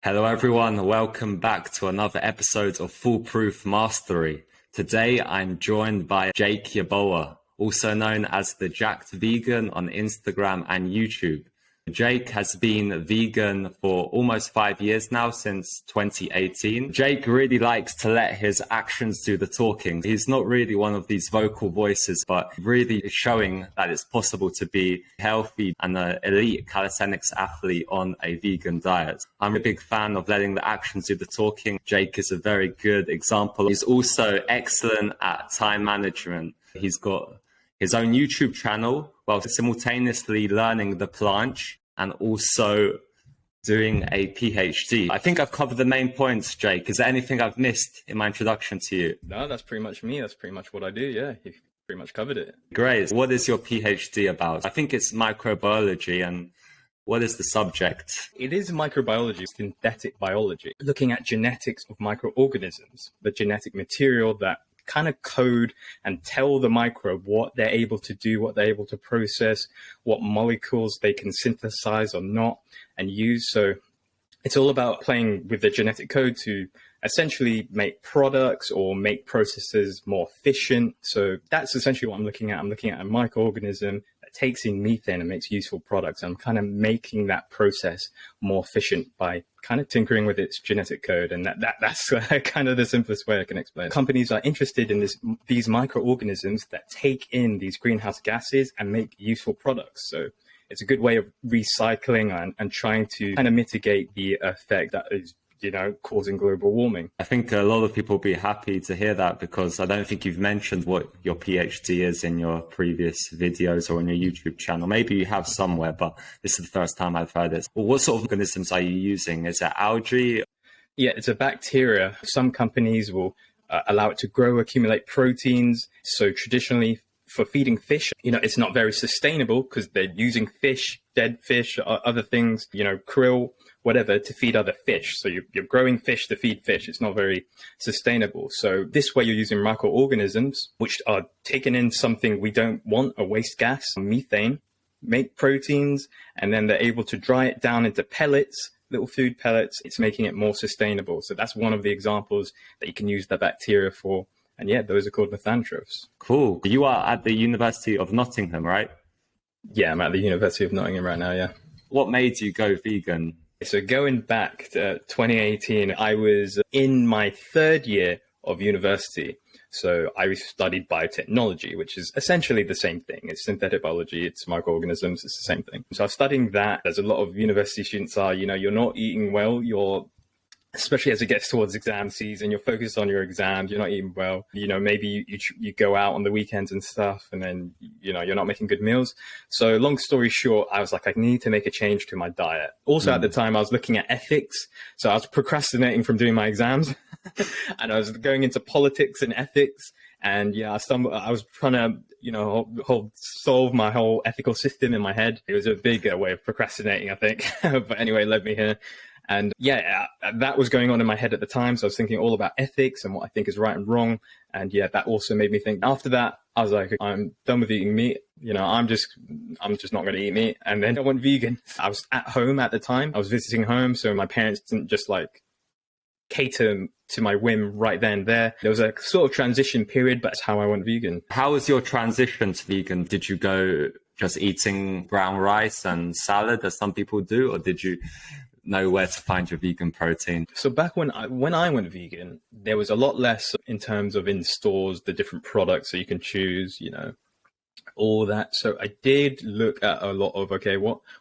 Hello everyone, welcome back to another episode of Foolproof Mastery. Today I'm joined by Jake Yeboah, also known as the Jacked Vegan on Instagram and YouTube. Jake has been vegan for almost 5 years now, since 2018. Jake really likes to let his actions do the talking. He's not really one of these vocal voices, but really showing that it's possible to be healthy and an elite calisthenics athlete on a vegan diet. I'm a big fan of letting the actions do the talking. Jake is a very good example. He's also excellent at time management. He's got his own YouTube channel while simultaneously learning the planche and also doing a PhD. I think I've covered the main points, Jake. Is there anything I've missed in my introduction to you? No, that's pretty much me. That's pretty much what I do. Yeah, you've pretty much covered it. Great. What is your PhD about? I think it's microbiology. And what is the subject? It is microbiology, synthetic biology, looking at genetics of microorganisms, the genetic material that kind of code and tell the microbe what they're able to do, what they're able to process, what molecules they can synthesize or not and use. So it's all about playing with the genetic code to essentially make products or make processes more efficient. So that's essentially what I'm looking at. I'm looking at a microorganism that takes in methane and makes useful products. I'm kind of making that process more efficient by kind of tinkering with its genetic code. And that's kind of the simplest way I can explain it. Companies are interested in these microorganisms that take in these greenhouse gases and make useful products. So it's a good way of recycling and trying to kind of mitigate the effect that is, causing global warming. I think a lot of people will be happy to hear that, because I don't think you've mentioned what your PhD is in your previous videos or on your YouTube channel. Maybe you have somewhere, but this is the first time I've heard it. Well, what sort of organisms are you using? Is it algae? Yeah, it's a bacteria. Some companies will allow it to grow, accumulate proteins. So traditionally, for feeding fish, it's not very sustainable because they're using fish, dead fish, other things, krill, whatever, to feed other fish. So you're growing fish to feed fish. It's not very sustainable. So this way you're using microorganisms, which are taking in something we don't want, a waste gas, methane, make proteins, and then they're able to dry it down into pellets, little food pellets. It's making it more sustainable. So that's one of the examples that you can use the bacteria for. And yeah, those are called methanotrophs. Cool. You are at the University of Nottingham, right? Yeah, I'm at the University of Nottingham right now, yeah. What made you go vegan? So going back to 2018, I was in my third year of university. So I studied biotechnology, which is essentially the same thing. It's synthetic biology, it's microorganisms, it's the same thing. So I was studying that, as a lot of university students are, you're not eating well, especially as it gets towards exam season, you're focused on your exams, you're not eating well. Maybe you go out on the weekends and stuff, and then, you're not making good meals. So long story short, I was like, I need to make a change to my diet. Also at the time, I was looking at ethics. So I was procrastinating from doing my exams and I was going into politics and ethics. And yeah, I was trying to, solve my whole ethical system in my head. It was a big way of procrastinating, I think. But anyway, it led me here. And yeah, that was going on in my head at the time. So I was thinking all about ethics and what I think is right and wrong. And yeah, that also made me think. After that, I was like, I'm done with eating meat. I'm just not going to eat meat. And then I went vegan. I was at home at the time. I was visiting home. So my parents didn't just cater to my whim right then and there. There was a sort of transition period, but that's how I went vegan. How was your transition to vegan? Did you go just eating brown rice and salad as some people do, or did you know where to find your vegan protein? So back when I went vegan, there was a lot less in terms of in stores, the different products that you can choose, all that. So I did look at a lot of,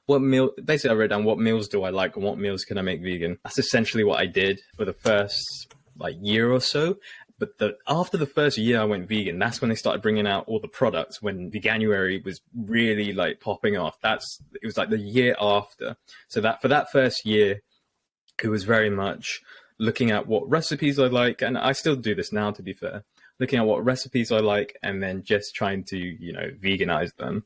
what meal, basically I wrote down what meals do I like and what meals can I make vegan. That's essentially what I did for the first year or so. But after the first year I went vegan, that's when they started bringing out all the products, when Veganuary was really popping off. It was the year after. So that for that first year, it was very much looking at what recipes I like. And I still do this now, to be fair, looking at what recipes I like and then just trying to, veganize them.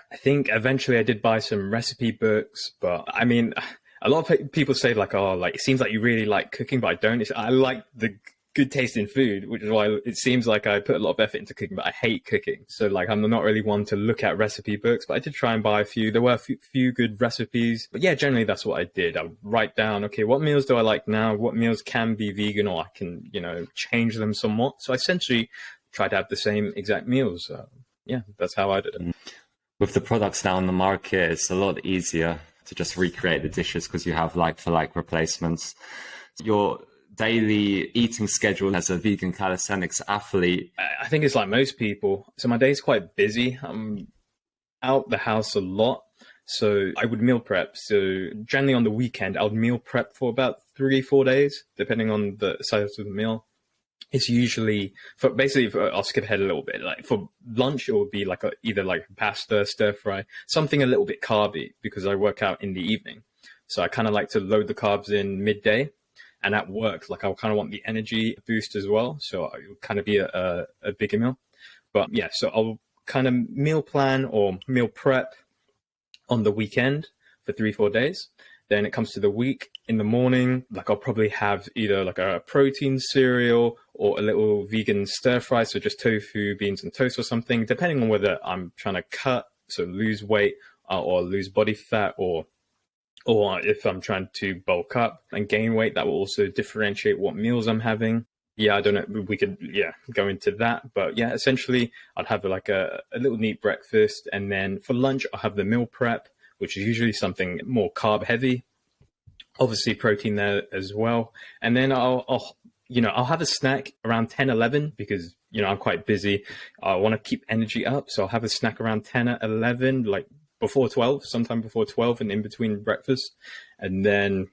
I think eventually I did buy some recipe books, but I mean, a lot of people say it seems like you really like cooking, but I don't. I like the good tasting food, which is why it seems like I put a lot of effort into cooking, but I hate cooking. So like, I'm not really one to look at recipe books, but I did try and buy a few. There were a few good recipes, but yeah, generally that's what I did. I would write down, okay, what meals do I like now? What meals can be vegan, or I can, change them somewhat. So I essentially tried to have the same exact meals. Yeah, that's how I did it. With the products now on the market, it's a lot easier to just recreate the dishes because you have like for like replacements. Your daily eating schedule as a vegan calisthenics athlete? I think it's like most people. So my day's quite busy. I'm out the house a lot. So I would meal prep. So generally on the weekend, I would meal prep for about 3-4 days, depending on the size of the meal. It's usually I'll skip ahead a little bit. Like for lunch, it would be like either like pasta, stir fry, something a little bit carby because I work out in the evening. So I kind of like to load the carbs in midday, and that works. Like I kind of want the energy boost as well. So it would kind of be a bigger meal. But yeah, so I'll kind of meal plan or meal prep on the weekend for 3-4 days. Then it comes to the week. In the morning, like I'll probably have either like a protein cereal or a little vegan stir fry. So just tofu, beans and toast or something, depending on whether I'm trying to cut, so lose weight or lose body fat, or if I'm trying to bulk up and gain weight. That will also differentiate what meals I'm having. Yeah, I don't know. We could, go into that. But yeah, essentially I'd have like a little neat breakfast. And then for lunch, I'll have the meal prep, which is usually something more carb heavy. Obviously protein there as well. And then I'll have a snack around 10-11 because, I'm quite busy. I want to keep energy up. So I'll have a snack around 10 or 11, like before 12, sometime before 12 and in between breakfast. And then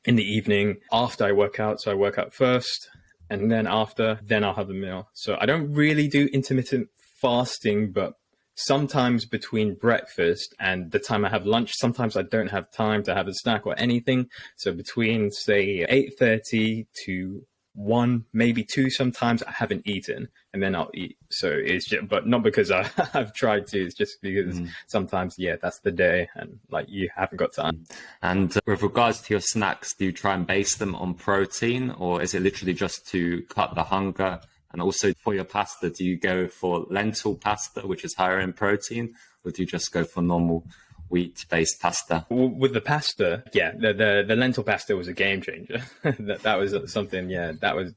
in the evening after I work out, so I work out first and then after, then I'll have a meal. So I don't really do intermittent fasting, but sometimes between breakfast and the time I have lunch, sometimes I don't have time to have a snack or anything. So between say 8:30 to 1, maybe 2, sometimes I haven't eaten and then I'll eat. So it's just, but not because I've tried to, it's just because sometimes, that's the day and like you haven't got time. And with regards to your snacks, do you try and base them on protein, or is it literally just to cut the hunger? And also for your pasta, do you go for lentil pasta, which is higher in protein, or do you just go for normal wheat-based pasta? With the pasta, the lentil pasta was a game changer. that was something, that was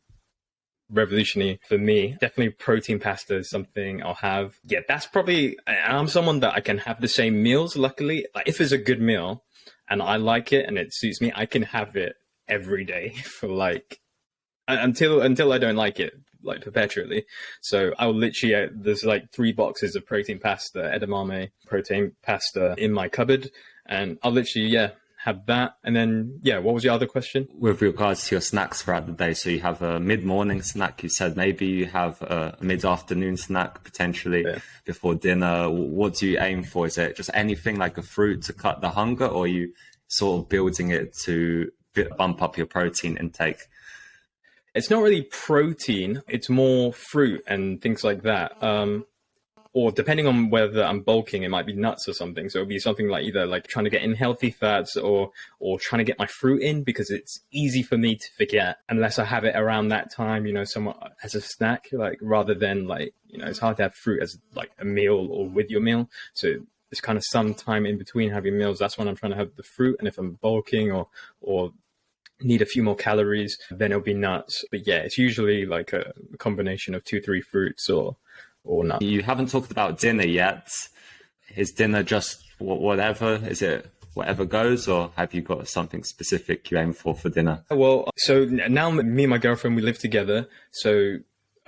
revolutionary for me. Definitely protein pasta is something I'll have. Yeah, that's probably, I'm someone that I can have the same meals, luckily. Like if it's a good meal and I like it and it suits me, I can have it every day for like, until I don't like it, like perpetually. So I'll literally, there's like 3 boxes of protein pasta, edamame protein pasta in my cupboard, and I'll literally, have that. And then, what was your other question? With regards to your snacks throughout the day, so you have a mid-morning snack, you said maybe you have a mid-afternoon snack potentially before dinner. What do you aim for? Is it just anything like a fruit to cut the hunger, or are you sort of building it to bump up your protein intake? It's not really protein, it's more fruit and things like that. Or depending on whether I'm bulking, it might be nuts or something. So it'll be something like either like trying to get in healthy fats or trying to get my fruit in, because it's easy for me to forget unless I have it around that time, somewhat as a snack, like rather than like, it's hard to have fruit as like a meal or with your meal. So it's kind of some time in between having meals. That's when I'm trying to have the fruit. And if I'm bulking or need a few more calories, then it'll be nuts. But it's usually like a combination of 2-3 fruits or nuts. You haven't talked about dinner yet. Is dinner just whatever? Is it whatever goes, or have you got something specific you aim for dinner? Well, so now me and my girlfriend, we live together. So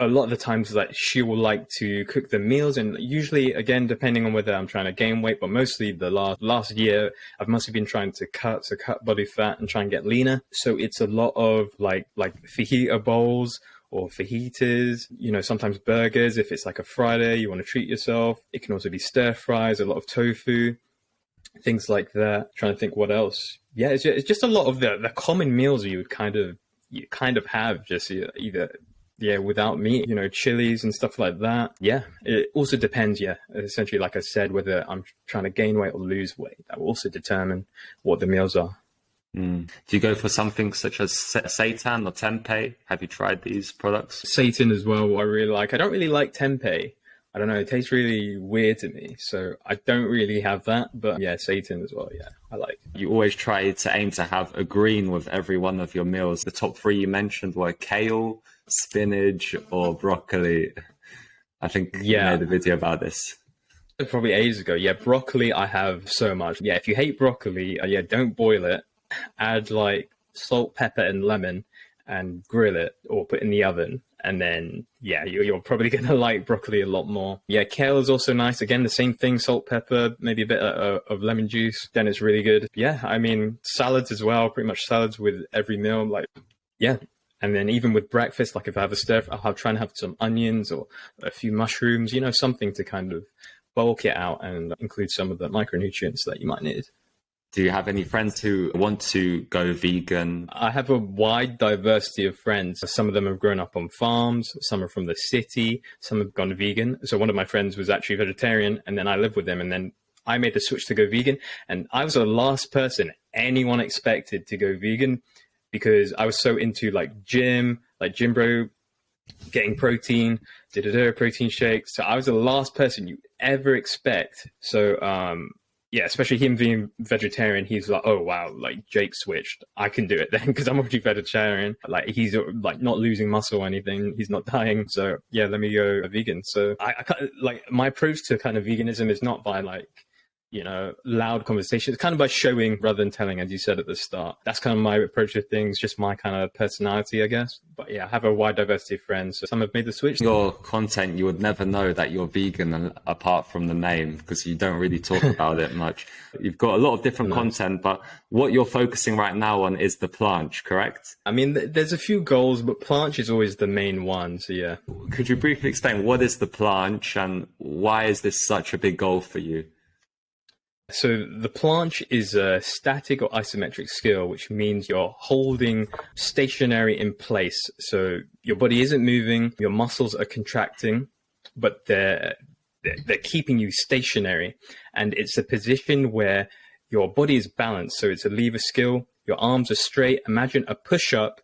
a lot of the times, like, she will like to cook the meals, and usually, again, depending on whether I'm trying to gain weight, but mostly the last year, I've mostly been trying to cut body fat and try and get leaner. So it's a lot of like fajita bowls or fajitas, sometimes burgers. If it's like a Friday, you want to treat yourself. It can also be stir fries, a lot of tofu, things like that. Trying to think what else. Yeah, it's just a lot of the common meals you kind of have just either without meat, chilies and stuff like that. Yeah, it also depends, essentially, like I said, whether I'm trying to gain weight or lose weight. That will also determine what the meals are. Mm. Do you go for something such as seitan or tempeh? Have you tried these products? Seitan as well, I really like. I don't really like tempeh. I don't know, it tastes really weird to me. So I don't really have that. But yeah, seitan as well, yeah, I like. You always try to aim to have a green with every one of your meals. The top three you mentioned were kale, spinach, or broccoli. I think you Yeah, made a video about this. probably ages ago. Yeah, broccoli, I have so much. Yeah, if you hate broccoli, yeah, don't boil it. Add like salt, pepper, and lemon and grill it or put it in the oven. And then, yeah, you're probably going to like broccoli a lot more. Yeah, kale is also nice. Again, the same thing, salt, pepper, maybe a bit of lemon juice. Then it's really good. Yeah, I mean, salads as well, pretty much salads with every meal. Like, yeah. And then even with breakfast, like if I have a stir, I'll try and have some onions or a few mushrooms, you know, something to kind of bulk it out and include some of the micronutrients that you might need. Do you have any friends who want to go vegan? I have a wide diversity of friends. Some of them have grown up on farms, some are from the city, some have gone vegan. So one of my friends was actually vegetarian, and then I lived with him, and then I made the switch to go vegan. And I was the last person anyone expected to go vegan because I was so into like gym bro, getting protein, protein shakes. So I was the last person you ever expect. So, yeah, especially him being vegetarian, he's like, oh, wow, like Jake switched. I can do it then because I'm already vegetarian. Like he's like not losing muscle or anything. He's not dying. So yeah, let me go vegan. So I like my approach to kind of veganism is not by like, you know, loud conversation. It's kind of by showing rather than telling, as you said at the start. That's kind of my approach to things, just my kind of personality, I guess. But yeah, I have a wide diversity of friends. So some have made the switch. Your content, you would never know that you're vegan apart from the name because you don't really talk about it much. You've got a lot of different content, but what you're focusing right now on is the planche, correct? I mean, there's a few goals, but planche is always the main one. So yeah. Could you briefly explain what is the planche and why is this such a big goal for you? So the planche is a static or isometric skill, which means you're holding stationary in place. So your body isn't moving, your muscles are contracting, but they're keeping you stationary. And it's a position where your body is balanced. So it's a lever skill. Your arms are straight. Imagine a push-up,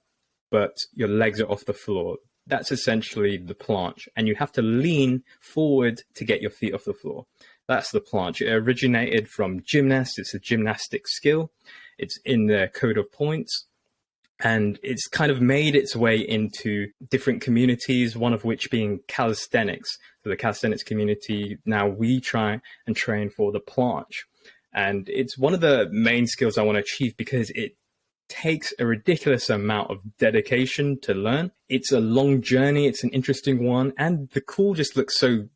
but your legs are off the floor. That's essentially the planche. And you have to lean forward to get your feet off the floor. That's the planche. It originated from gymnasts. It's a gymnastic skill. It's in the code of points. And it's kind of made its way into different communities, one of which being calisthenics. So the calisthenics community, now we try and train for the planche. And it's one of the main skills I want to achieve because it takes a ridiculous amount of dedication to learn. It's a long journey. It's an interesting one. And the core just looks so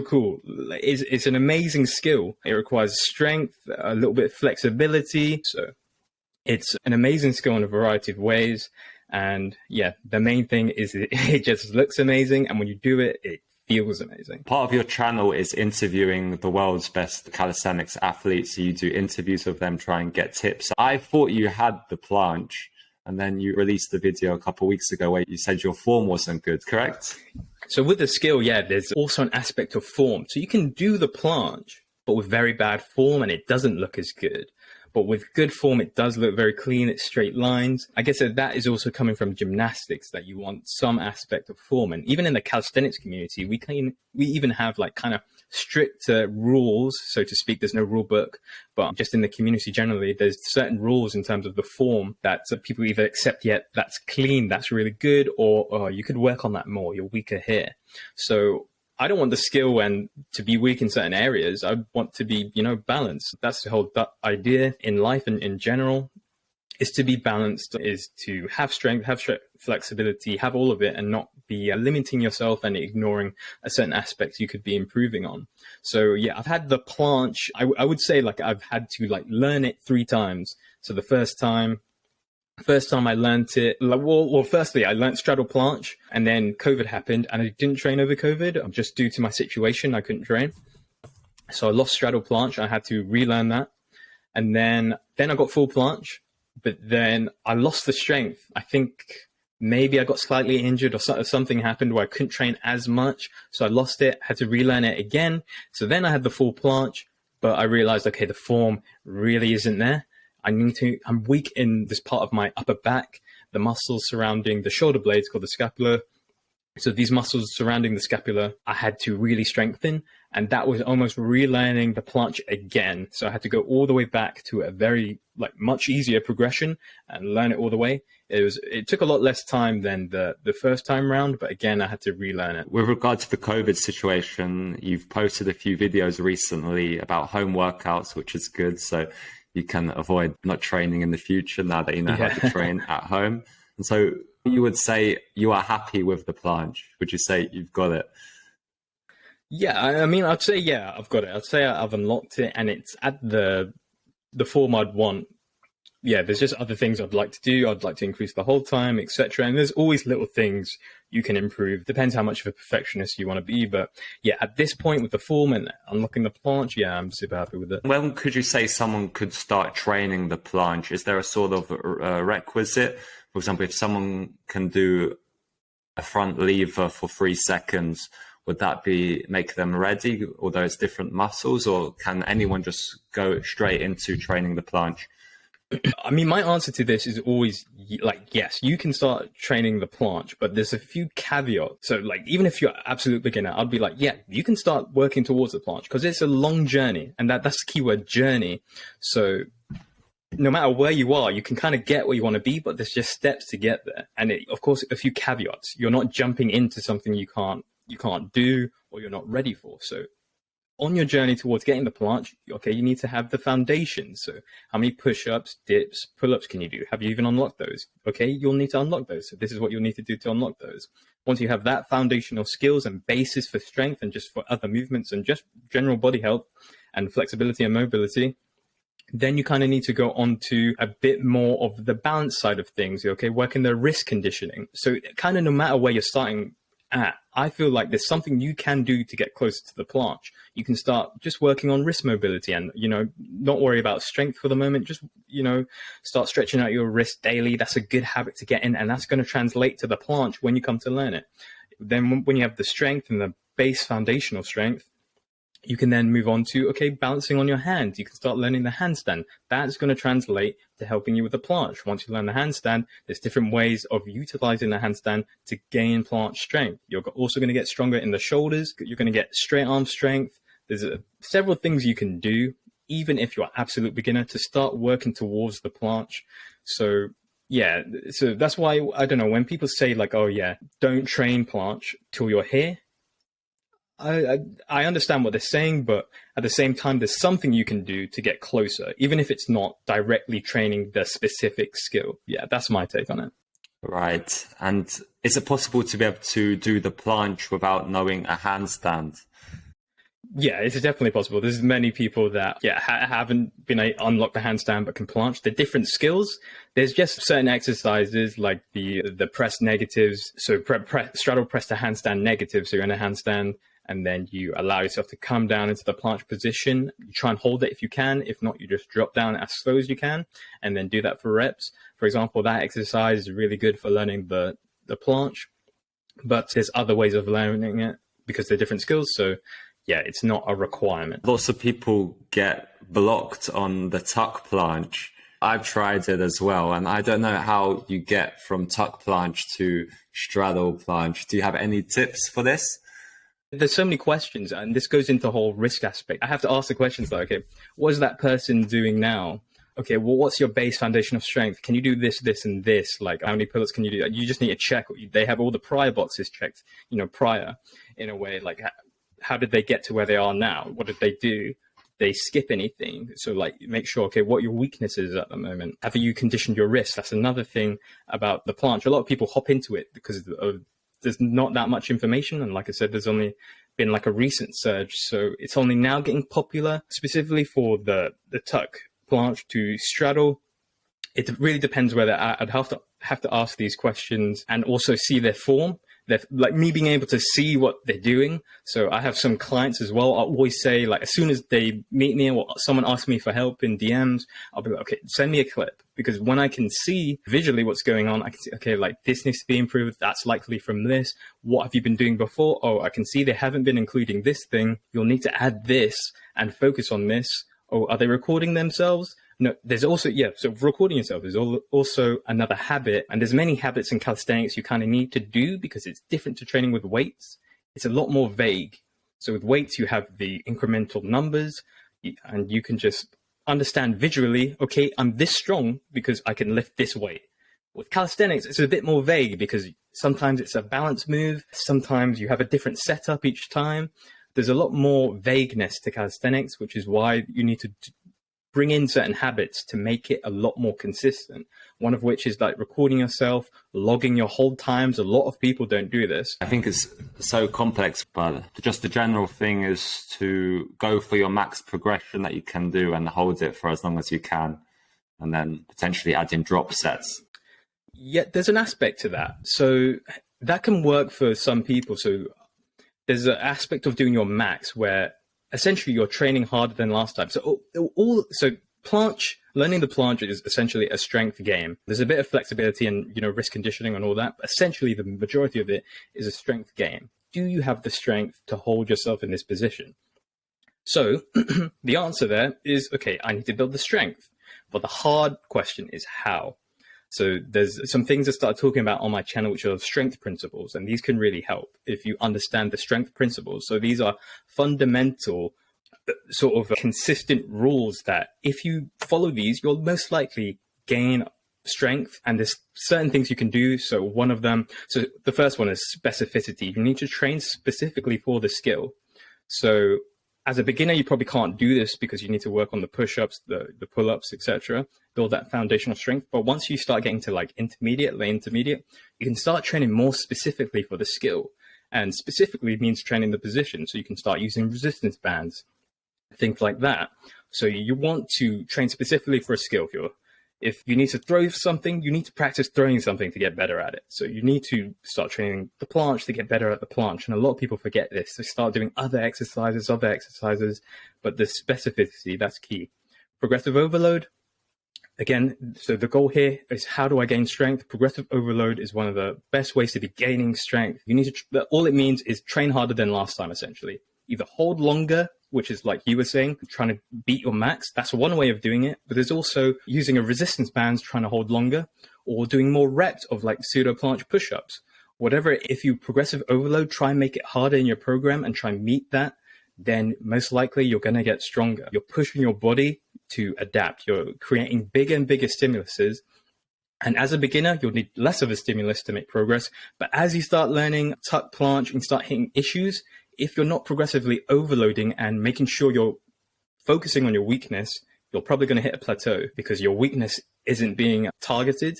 cool. It's an amazing skill. It requires strength, a little bit of flexibility. So it's an amazing skill in a variety of ways. And yeah, the main thing is it just looks amazing. And when you do it, it feels amazing. Part of your channel is interviewing the world's best calisthenics athletes. So you do interviews with them, try and get tips. I thought you had the planche, and then you released the video a couple of weeks ago where you said your form wasn't good, correct? So with the skill, yeah, there's also an aspect of form. So you can do the planche, but with very bad form, and it doesn't look as good. But with good form, it does look very clean. It's straight lines. I guess that is also coming from gymnastics, that you want some aspect of form. And even in the calisthenics community, we even have like kind of strict rules, so to speak. There's no rule book, but just in the community generally, there's certain rules in terms of the form that people either accept, yet that's clean, that's really good, or you could work on that more. You're weaker here. So I don't want the skill and to be weak in certain areas. I want to be, balanced. That's the whole idea in life and in general, is to be balanced, is to have strength, have flexibility, have all of it, and not be limiting yourself and ignoring a certain aspects you could be improving on. So yeah, I've had the planche. I would say like I've had to like learn it 3 times. So the first time I learned it, well, firstly, I learned straddle planche, and then COVID happened and I didn't train over COVID. Just due to my situation, I couldn't train. So I lost straddle planche. I had to relearn that. And then I got full planche, but then I lost the strength. I think maybe I got slightly injured or something happened where I couldn't train as much. So I lost it, had to relearn it again. So then I had the full planche, but I realized, okay, the form really isn't there. I'm weak in this part of my upper back, the muscles surrounding the shoulder blades called the scapula. So these muscles surrounding the scapula, I had to really strengthen, and that was almost relearning the planche again. So I had to go all the way back to a very much easier progression and learn it all the way. It took a lot less time than the first time round, but again, I had to relearn it. With regard to the COVID situation, you've posted a few videos recently about home workouts, which is good. So you can avoid not training in the future now that you know how to train at home. And so you would say you are happy with the planche? Would you say you've got it? Yeah, I mean, I'd say, yeah, I've got it. I'd say I've unlocked it, and it's at the form I'd want. Yeah, there's just other things I'd like to do. I'd like to increase the hold time, etc. And there's always little things you can improve. Depends how much of a perfectionist you want to be. But yeah, at this point with the form and unlocking the planche, yeah, I'm super happy with it. When could you say someone could start training the planche? Is there a sort of requisite? For example, if someone can do a front lever for 3 seconds, would that make them ready, although it's different muscles, or can anyone just go straight into training the planche? I mean, my answer to this is always yes, you can start training the planche, but there's a few caveats. So even if you're an absolute beginner, I'd be yeah, you can start working towards the planche because it's a long journey, and that's the keyword, journey. So no matter where you are, you can kind of get where you want to be, but there's just steps to get there. And of course, a few caveats. You're not jumping into something you can't do or you're not ready for. So on your journey towards getting the planche, okay, you need to have the foundation. So how many push-ups, dips, pull-ups can you do? Have you even unlocked those? Okay, you'll need to unlock those. So this is what you'll need to do to unlock those. Once you have that foundational skills and basis for strength and just for other movements and just general body health and flexibility and mobility, then you kind of need to go on to a bit more of the balance side of things, okay, working the wrist conditioning. So kind of no matter where you're starting at, I feel like there's something you can do to get closer to the planche. You can start just working on wrist mobility and, not worry about strength for the moment. Just, start stretching out your wrist daily. That's a good habit to get in, and that's going to translate to the planche when you come to learn it. Then when you have the strength and the base foundational strength, you can then move on to, okay, balancing on your hands. You can start learning the handstand. That's going to translate to helping you with the planche. Once you learn the handstand, there's different ways of utilizing the handstand to gain planche strength. You're also going to get stronger in the shoulders. You're going to get straight arm strength. There's several things you can do, even if you're an absolute beginner, to start working towards the planche. So yeah, so that's why, I don't know, when people say oh yeah, don't train planche till you're here, I understand what they're saying, but at the same time, there's something you can do to get closer, even if it's not directly training the specific skill. Yeah, that's my take on it. Right. And is it possible to be able to do the planche without knowing a handstand? Yeah, it's definitely possible. There's many people that haven't been able to unlock the handstand but can planche. They're different skills. There's just certain exercises like the press negatives. So straddle press to handstand negative. So you're in a handstand, and then you allow yourself to come down into the planche position. You try and hold it if you can. If not, you just drop down as slow as you can, and then do that for reps. For example, that exercise is really good for learning the planche, but there's other ways of learning it because they're different skills. So yeah, it's not a requirement. Lots of people get blocked on the tuck planche. I've tried it as well, and I don't know how you get from tuck planche to straddle planche. Do you have any tips for this? There's so many questions, and this goes into the whole risk aspect. I have to ask the questions like, okay, what is that person doing now? Okay, well, what's your base foundation of strength? Can you do this, this, and this? Like, how many pull-ups can you do? You just need to check. They have all the prior boxes checked, prior in a way. Like, how did they get to where they are now? What did they do? They skip anything. So make sure, okay, what your weakness is at the moment. Have you conditioned your wrist? That's another thing about the planche. A lot of people hop into it because there's not that much information. And like I said, there's only been a recent surge. So it's only now getting popular, specifically for the tuck planche to straddle. It really depends where they're at. I'd have to ask these questions and also see their form. They're me being able to see what they're doing. So I have some clients as well. I'll always say, as soon as they meet me or someone asks me for help in DMs, I'll be like, okay, send me a clip. Because when I can see visually what's going on, I can see, okay, this needs to be improved. That's likely from this. What have you been doing before? Oh, I can see they haven't been including this thing. You'll need to add this and focus on this. Oh, are they recording themselves? No, there's also, yeah, so recording yourself is also another habit. And there's many habits in calisthenics you kind of need to do because it's different to training with weights. It's a lot more vague. So with weights, you have the incremental numbers and you can just understand visually, okay, I'm this strong because I can lift this weight. With calisthenics, it's a bit more vague because sometimes it's a balance move. Sometimes you have a different setup each time. There's a lot more vagueness to calisthenics, which is why you need to bring in certain habits to make it a lot more consistent. One of which is like recording yourself, logging your hold times. A lot of people don't do this. I think it's so complex, but just the general thing is to go for your max progression that you can do and hold it for as long as you can, and then potentially add in drop sets. Yeah, there's an aspect to that. So that can work for some people. So there's an aspect of doing your max where essentially you're training harder than last time. So planche, learning the planche is essentially a strength game. There's a bit of flexibility and, wrist conditioning and all that. But essentially, the majority of it is a strength game. Do you have the strength to hold yourself in this position? So the answer there is, okay, I need to build the strength. But the hard question is how. So there's some things I started talking about on my channel, which are strength principles, and these can really help if you understand the strength principles. So these are fundamental sort of consistent rules that if you follow these, you'll most likely gain strength. And there's certain things you can do. So one of them, so the first one is specificity. You need to train specifically for the skill. So as a beginner, you probably can't do this because you need to work on the push-ups, the pull-ups, etc., build that foundational strength. But once you start getting to like late intermediate, you can start training more specifically for the skill. And specifically means training the position. So you can start using resistance bands, things like that. So you want to train specifically for a skill. If you need to throw something, you need to practice throwing something to get better at it. So you need to start training the planche to get better at the planche. And a lot of people forget this. They start doing other exercises, but the specificity, that's key. Progressive overload. Again, so the goal here is how do I gain strength? Progressive overload is one of the best ways to be gaining strength. You need to, all it means is train harder than last time, essentially. Either hold longer, which is like you were saying, trying to beat your max. That's one way of doing it. But there's also using a resistance band, trying to hold longer, or doing more reps of like pseudo planche push-ups. Whatever, if you progressive overload, try and make it harder in your program and try and meet that, then most likely you're going to get stronger. You're pushing your body to adapt. You're creating bigger and bigger stimuluses. And as a beginner, you'll need less of a stimulus to make progress. But as you start learning tuck planche and start hitting issues, if you're not progressively overloading and making sure you're focusing on your weakness, you're probably going to hit a plateau because your weakness isn't being targeted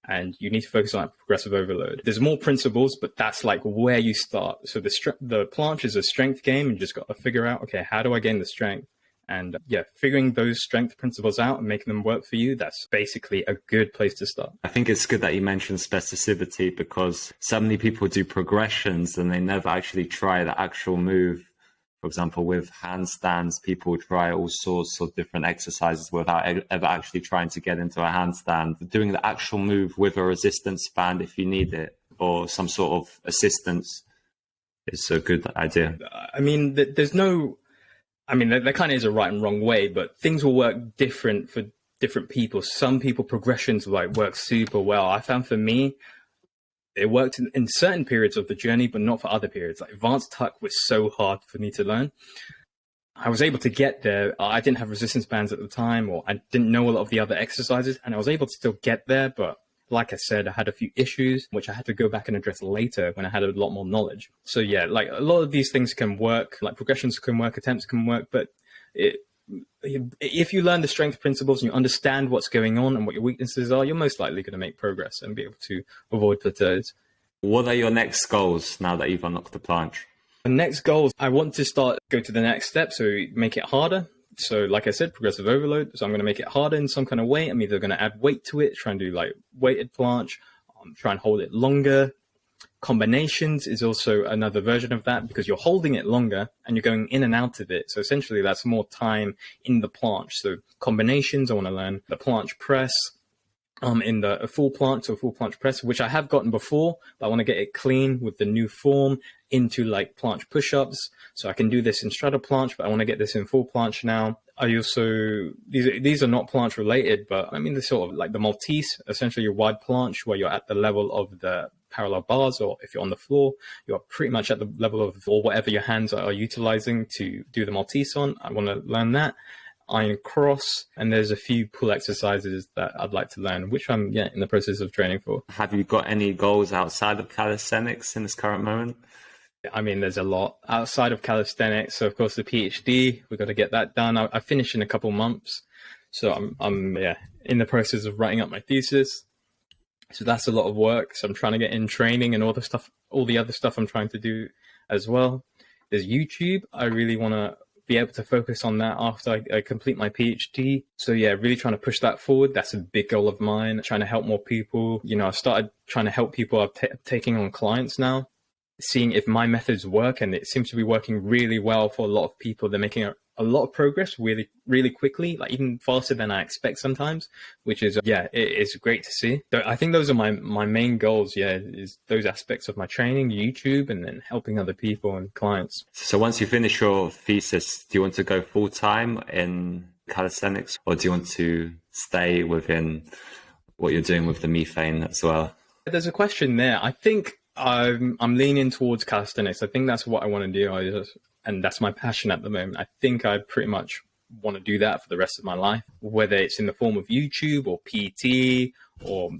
and you need to focus on progressive overload. There's more principles, but that's like where you start. So the planche is a strength game and you just got to figure out, okay, how do I gain the strength? And figuring those strength principles out and making them work for you, that's basically a good place to start. I think it's good that you mentioned specificity because so many people do progressions and they never actually try the actual move. For example, with handstands, people try all sorts of different exercises without ever actually trying to get into a handstand. Doing the actual move with a resistance band if you need it or some sort of assistance is a good idea. I mean, there's no... I mean, there kind of is a right and wrong way, but things will work different for different people. Some people progressions like work super well. I found for me, it worked in certain periods of the journey, but not for other periods. Like advanced tuck was so hard for me to learn. I was able to get there. I didn't have resistance bands at the time, or I didn't know a lot of the other exercises, and I was able to still get there, but like I said, I had a few issues, which I had to go back and address later when I had a lot more knowledge. So yeah, like a lot of these things can work, like progressions can work, attempts can work, but if you learn the strength principles and you understand what's going on and what your weaknesses are, you're most likely going to make progress and be able to avoid plateaus. What are your next goals now that you've unlocked the planche? The next goals, I want to go to the next step, so make it harder. So like I said, progressive overload. So I'm going to make it harder in some kind of way. I'm either going to add weight to it, try and do like weighted planche, try and hold it longer. Combinations is also another version of that because you're holding it longer and you're going in and out of it. So essentially that's more time in the planche. So combinations, I want to learn the planche press in the full planche or full planche press, which I have gotten before, but I want to get it clean with the new form into like planche push-ups. So I can do this in straddle planche, but I want to get this in full planche now. I also, these are not planche related, but I mean, they're sort of like the Maltese, essentially your wide planche where you're at the level of the parallel bars, or if you're on the floor, you're pretty much at the level of or whatever your hands are utilizing to do the Maltese on. I want to learn that. Iron cross, and there's a few pull exercises that I'd like to learn, which I'm in the process of training for. Have you got any goals outside of calisthenics in this current moment? I mean, there's a lot outside of calisthenics. So, of course, the PhD, we've got to get that done. I finish in a couple months. So I'm in the process of writing up my thesis. So that's a lot of work. So I'm trying to get in training and all the other stuff I'm trying to do as well. There's YouTube. I really want to be able to focus on that after I complete my PhD. So really trying to push that forward. That's a big goal of mine, trying to help more people. I've started trying to help people. I'm taking on clients now, seeing if my methods work, and it seems to be working really well for a lot of people. They're making a lot of progress really, really quickly, like even faster than I expect sometimes, which is, it's great to see. I think those are my main goals, is those aspects of my training, YouTube, and then helping other people and clients. So once you finish your thesis, do you want to go full time in calisthenics, or do you want to stay within what you're doing with the methane as well? There's a question there. I think I'm leaning towards calisthenics. I think that's what I want to do. And that's my passion at the moment. I think I pretty much want to do that for the rest of my life, whether it's in the form of YouTube or PT or,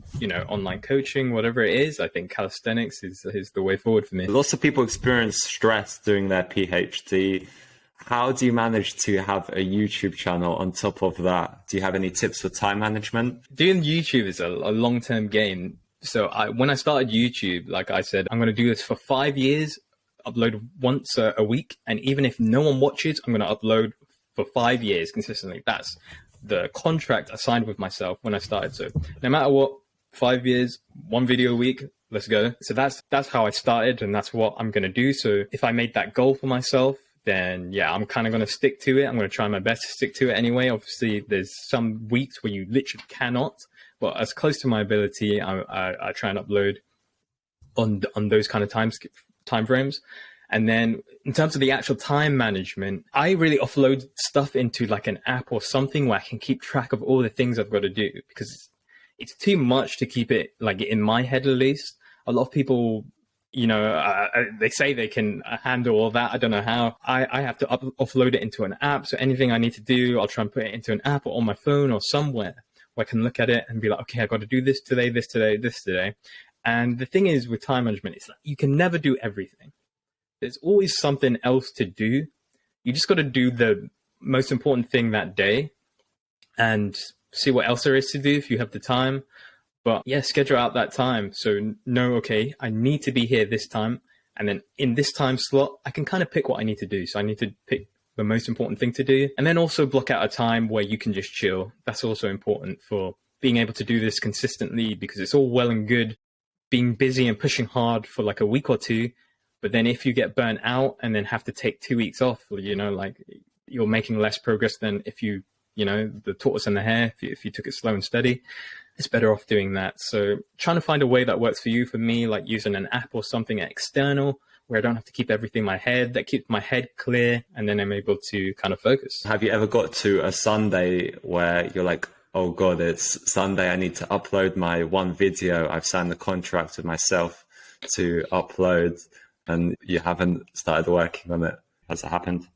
online coaching, whatever it is. I think calisthenics is the way forward for me. Lots of people experience stress doing their PhD. How do you manage to have a YouTube channel on top of that? Do you have any tips for time management? Doing YouTube is a long-term game. So when I started YouTube, like I said, I'm going to do this for 5 years, upload once a week. And even if no one watches, I'm going to upload for 5 years consistently. That's the contract I signed with myself when I started. So no matter what, 5 years, one video a week, let's go. So that's how I started, and that's what I'm going to do. So if I made that goal for myself, then I'm kind of going to stick to it. I'm going to try my best to stick to it anyway. Obviously, there's some weeks where you literally cannot, but as close to my ability, I try and upload on those kind of time frames. And then in terms of the actual time management, I really offload stuff into like an app or something where I can keep track of all the things I've got to do, because it's too much to keep it like in my head, at least. A lot of people, they say they can handle all that. I don't know how. I have to offload it into an app. So anything I need to do, I'll try and put it into an app or on my phone or somewhere where I can look at it and be like, okay, I got to do this today, this today, this today. And the thing is with time management, it's like you can never do everything. There's always something else to do. You just got to do the most important thing that day and see what else there is to do if you have the time. But schedule out that time. So okay, I need to be here this time. And then in this time slot, I can kind of pick what I need to do. So I need to pick the most important thing to do. And then also block out a time where you can just chill. That's also important for being able to do this consistently, because it's all well and good being busy and pushing hard for like a week or two. But then if you get burnt out and then have to take 2 weeks off, like you're making less progress than if the tortoise and the hare, if you took it slow and steady, it's better off doing that. So trying to find a way that works for you. For me, like using an app or something external where I don't have to keep everything in my head, that keeps my head clear, and then I'm able to kind of focus. Have you ever got to a Sunday where you're like, oh God, it's Sunday, I need to upload my one video. I've signed the contract with myself to upload, and you haven't started working on it? Has it happened?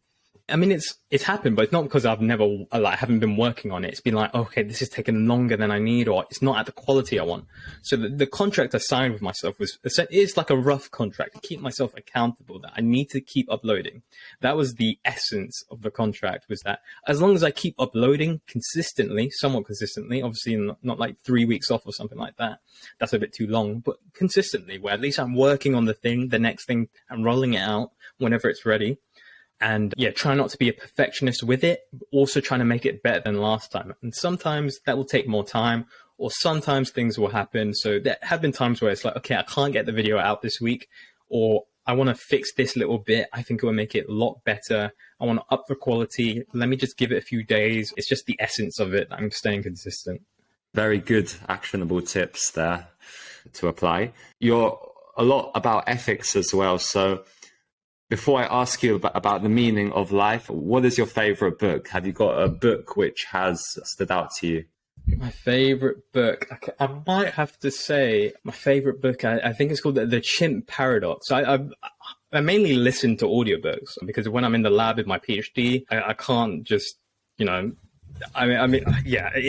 I mean, it's happened, but it's not because I've never haven't been working on it. It's been like, okay, this is taking longer than I need, or it's not at the quality I want. So the contract I signed with myself is like a rough contract to keep myself accountable, that I need to keep uploading. That was the essence of the contract, was that as long as I keep uploading consistently, somewhat consistently, obviously not like 3 weeks off or something like that. That's a bit too long, but consistently, where at least I'm working on the next thing, and rolling it out whenever it's ready. And try not to be a perfectionist with it, but also trying to make it better than last time. And sometimes that will take more time, or sometimes things will happen. So there have been times where it's like, okay, I can't get the video out this week, or I want to fix this little bit. I think it will make it a lot better. I want to up the quality. Let me just give it a few days. It's just the essence of it. I'm staying consistent. Very good, actionable tips there to apply. You're a lot about ethics as well. So Before I ask you about the meaning of life, what is your favorite book? Have you got a book which has stood out to you? My favorite book, I might have to say my favorite book, I think it's called the Chimp Paradox. I mainly listen to audiobooks because when I'm in the lab with my PhD, I can't just, yeah,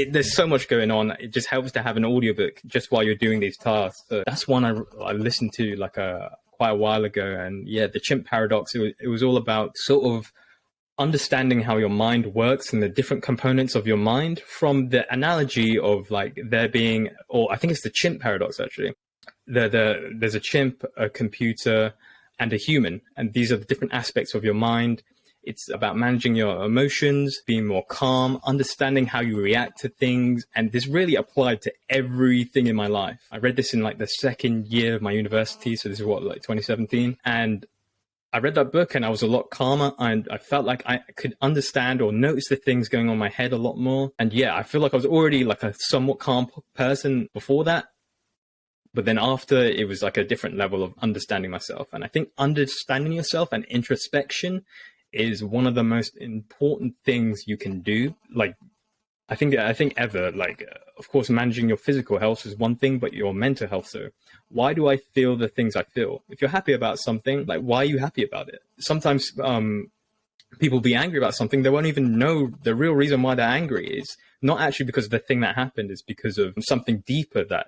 there's so much going on. It just helps to have an audiobook just while you're doing these tasks. So that's one I listened to quite a while ago. And yeah, the Chimp Paradox, it was all about sort of understanding how your mind works and the different components of your mind from the analogy of like there being, or I think it's the chimp paradox actually. There's a chimp, a computer, and a human, and these are the different aspects of your mind. It's about managing your emotions, being more calm, understanding how you react to things. And this really applied to everything in my life. I read this in like the second year of my university. So this is like 2017. And I read that book and I was a lot calmer, and I felt like I could understand or notice the things going on in my head a lot more. And yeah, I feel like I was already like a somewhat calm person before that. But then after, it was like a different level of understanding myself. And I think understanding yourself and introspection is one of the most important things you can do. Like, I think ever, like, of course, managing your physical health is one thing, but your mental health. So why do I feel the things I feel? If you're happy about something, like, why are you happy about it? Sometimes people be angry about something. They won't even know the real reason why they're angry is not actually because of the thing that happened. It's because of something deeper that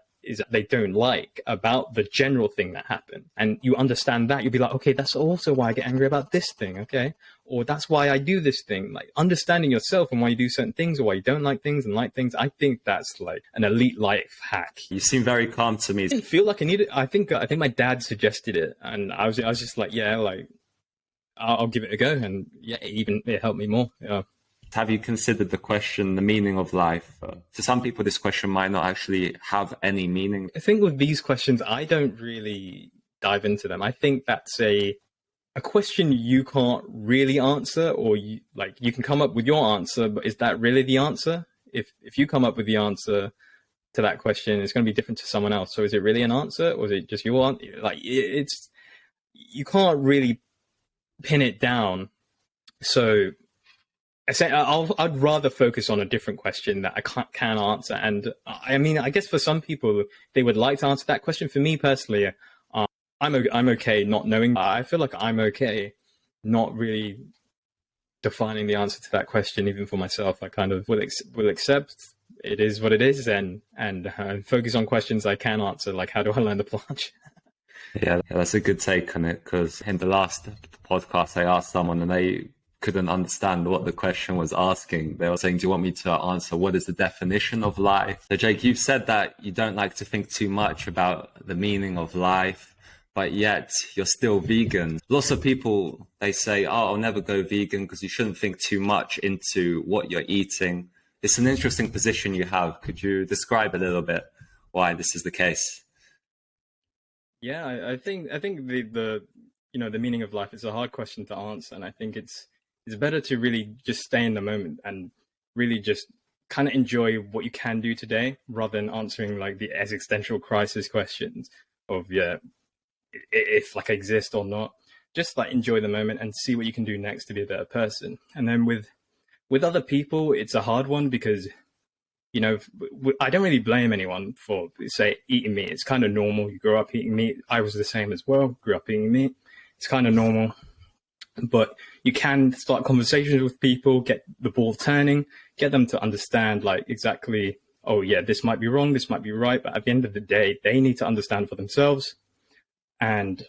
they don't like about the general thing that happened. And you understand that, you'll be like, okay, that's also why I get angry about this thing, okay? Or that's why I do this thing. Like, understanding yourself and why you do certain things or why you don't like things and like things, I think that's like an elite life hack. You seem very calm to me. I didn't feel like I needed it. I think my dad suggested it, and I was just like, yeah, like, I'll give it a go. And yeah, it helped me more. Yeah. Have you considered the question, the meaning of life? To some people, this question might not actually have any meaning. I think with these questions, I don't really dive into them. I think that's a question you can't really answer, or you can come up with your answer, but is that really the answer? If you come up with the answer to that question, it's going to be different to someone else. So is it really an answer, or is it just your answer? Like, you can't really pin it down. So I'd rather focus on a different question that I can answer. And I mean, I guess for some people, they would like to answer that question. For me personally, I'm okay not knowing. I feel like I'm okay not really defining the answer to that question, even for myself. I kind of will accept it is what it is, and focus on questions I can answer, like how do I learn the planche? Yeah, that's a good take on it, because in the last podcast, I asked someone and they couldn't understand what the question was asking. They were saying, do you want me to answer what is the definition of life? So Jake, you've said that you don't like to think too much about the meaning of life, but yet you're still vegan. Lots of people, they say, oh, I'll never go vegan because you shouldn't think too much into what you're eating. It's an interesting position you have. Could you describe a little bit why this is the case? Yeah, I think the meaning of life is a hard question to answer, and I think it's better to really just stay in the moment and really just kind of enjoy what you can do today, rather than answering like the existential crisis questions of, if like I exist or not. Just like enjoy the moment and see what you can do next to be a better person. And then with other people, it's a hard one because, I don't really blame anyone for, say, eating meat. It's kind of normal. You grow up eating meat. I was the same as well. Grew up eating meat. It's kind of normal. But you can start conversations with people, get the ball turning, get them to understand like exactly, oh yeah, this might be wrong, this might be right. But at the end of the day, they need to understand for themselves. And,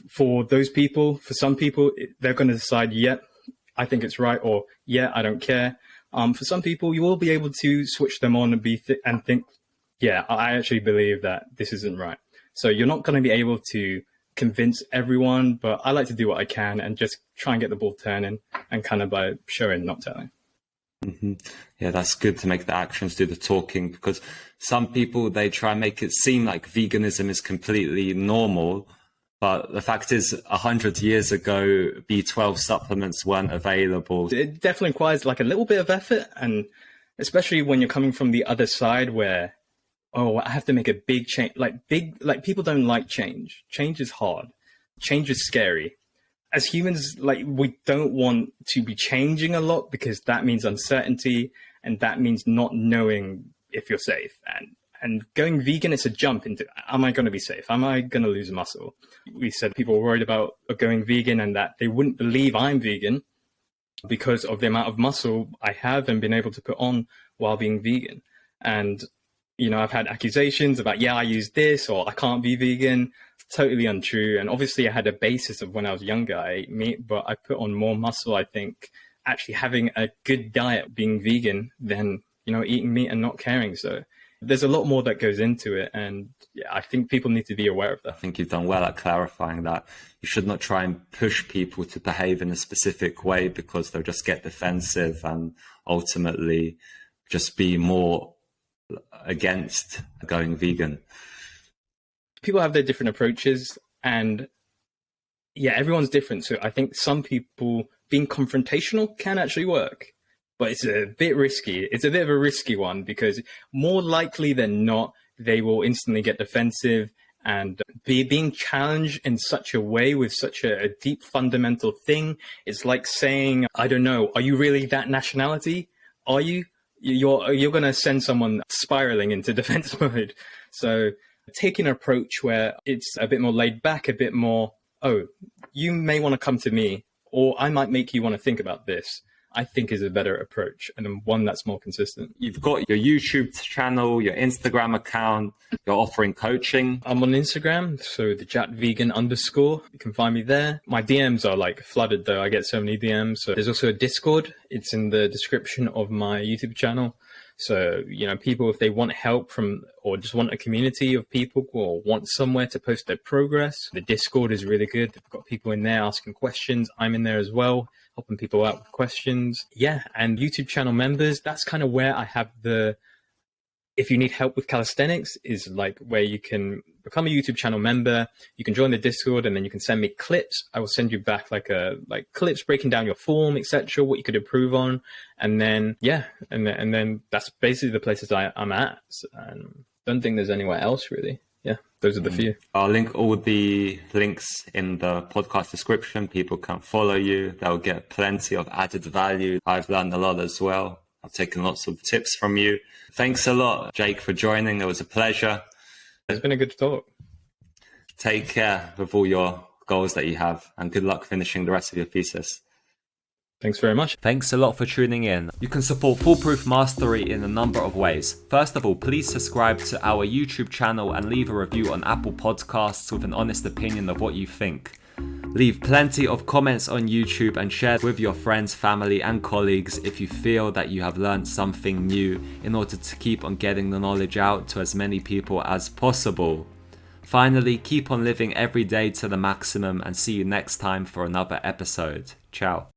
for those people, for some people, they're going to decide, yeah, I think it's right, or yeah, I don't care. For some people, you will be able to switch them on and think, yeah, I actually believe that this isn't right. So you're not going to be able to convince everyone, but I like to do what I can and just try and get the ball turning, and kind of by showing, not telling. Mm-hmm. Yeah, that's good to make the actions do the talking, because some people, they try and make it seem like veganism is completely normal. But the fact is, 100 years ago, B12 supplements weren't available. It definitely requires like a little bit of effort, and especially when you're coming from the other side where, oh, I have to make a big change. Like people don't like change. Change is hard. Change is scary. as humans, like, we don't want to be changing a lot because that means uncertainty and that means not knowing if you're safe. And going vegan is a jump into, am I going to be safe? Am I going to lose muscle? We said people were worried about going vegan and that they wouldn't believe I'm vegan because of the amount of muscle I have and been able to put on while being vegan. And, I've had accusations about, I use this or I can't be vegan. It's totally untrue. And obviously I had a basis of when I was younger, I ate meat, but I put on more muscle, I think, actually having a good diet, being vegan, than, eating meat and not caring. So there's a lot more that goes into it. And I think people need to be aware of that. I think you've done well at clarifying that. You should not try and push people to behave in a specific way because they'll just get defensive and ultimately just be more against going vegan. People have their different approaches and everyone's different. So I think some people being confrontational can actually work, but it's a bit risky. It's a bit of a risky one because more likely than not, they will instantly get defensive and being challenged in such a way with such a deep fundamental thing. It's like saying, I don't know, are you really that nationality? Are you? You're going to send someone spiraling into defense mode. So taking an approach where it's a bit more laid back, a bit more, oh, you may want to come to me, or I might make you want to think about this, I think is a better approach and one that's more consistent. You've got your YouTube channel, your Instagram account, you're offering coaching. I'm on Instagram, so the @vegan_. You can find me there. My DMs are like flooded though. I get so many DMs. So there's also a Discord. It's in the description of my YouTube channel. So, people, if they want help or just want a community of people or want somewhere to post their progress, the Discord is really good. They've got people in there asking questions. I'm in there as well, helping people out with questions. Yeah. And YouTube channel members, that's kind of where I have if you need help with calisthenics, is like where you can become a YouTube channel member. You can join the Discord and then you can send me clips. I will send you back like clips breaking down your form, etc., what you could improve on. And then, and then that's basically the places I'm at. And don't think there's anywhere else really. Yeah, those are the few. I'll link all the links in the podcast description. People can follow you. They'll get plenty of added value. I've learned a lot as well. I've taken lots of tips from you. Thanks a lot, Jake, for joining. It was a pleasure. It's been a good talk. Take care with all your goals that you have, and good luck finishing the rest of your thesis. Thanks very much. Thanks a lot for tuning in. You can support Foolproof Mastery in a number of ways. First of all, please subscribe to our YouTube channel and leave a review on Apple Podcasts with an honest opinion of what you think. Leave plenty of comments on YouTube and share with your friends, family and colleagues if you feel that you have learned something new, in order to keep on getting the knowledge out to as many people as possible. Finally, keep on living every day to the maximum and see you next time for another episode. Ciao.